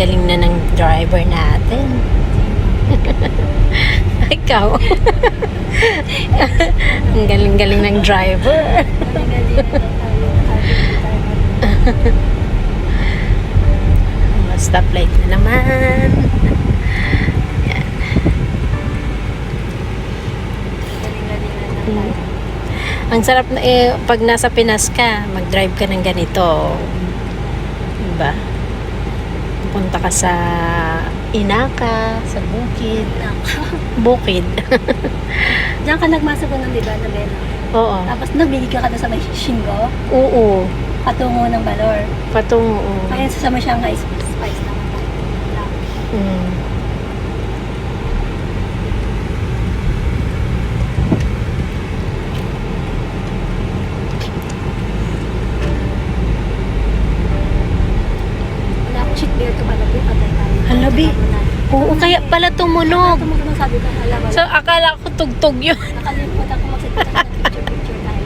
galing-galing na ng driver natin. Ikaw. Ang galing-galing ng driver. Stoplight na naman. Yan. Ang sarap na pag nasa Pinas ka, mag-drive ka ng ganito. Diba? Punta ka sa Inaka, sa bukid. Bukid. Diyan ka nagmasok ng diba na Bella? Oo. Tapos nabili ka na sa may Shingo, Oo. patungo ng Balor. Patungo. Kaya sa may Shanghai Spice naman tayo. Mm. Wala akong sheet beer to pala. Patay tayo. Halabi. Oo, kaya pala tumunog. Tumunog sabi ko, alam mo. So, akala ko tugtog yun. Nakalimutan ko mag-set ng picture tayo.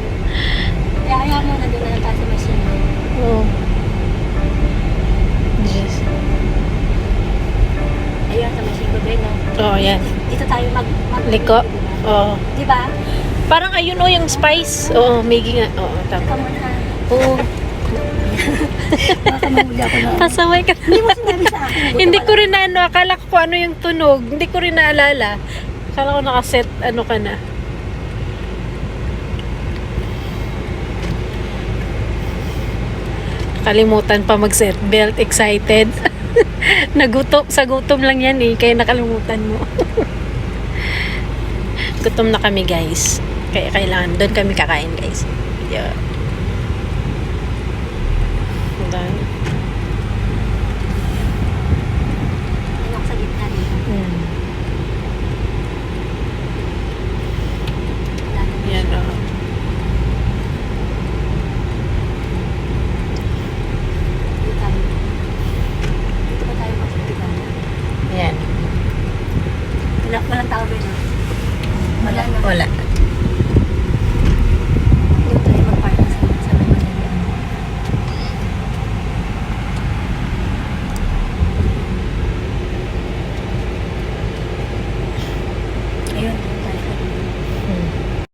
Kaya ayaw mo na doon na lang tayo sa may Shingo. Oo. Yes. Ayun, sa may Shingo Ben, no? Oo, yan. Dito tayo Liko. Oo. Di ba? Parang ayun o, yung spice. Oo, Maggie nga. Oo, Saka tama. mo na. Oo. Baka mahuli ako na. Pasaway ka. Hindi mo sinabi sa akin. Hindi ko rin na ano, akala ko kung ano yung tunog. Hindi ko rin naalala. Akala ko nakaset, ano ka na. Kalimutan pa mag-set belt, excited. Nagutom, sa gutom lang yan eh, kaya nakalimutan mo. Gutom na kami guys. Kaya kailangan, doon kami kakain guys. Yeah.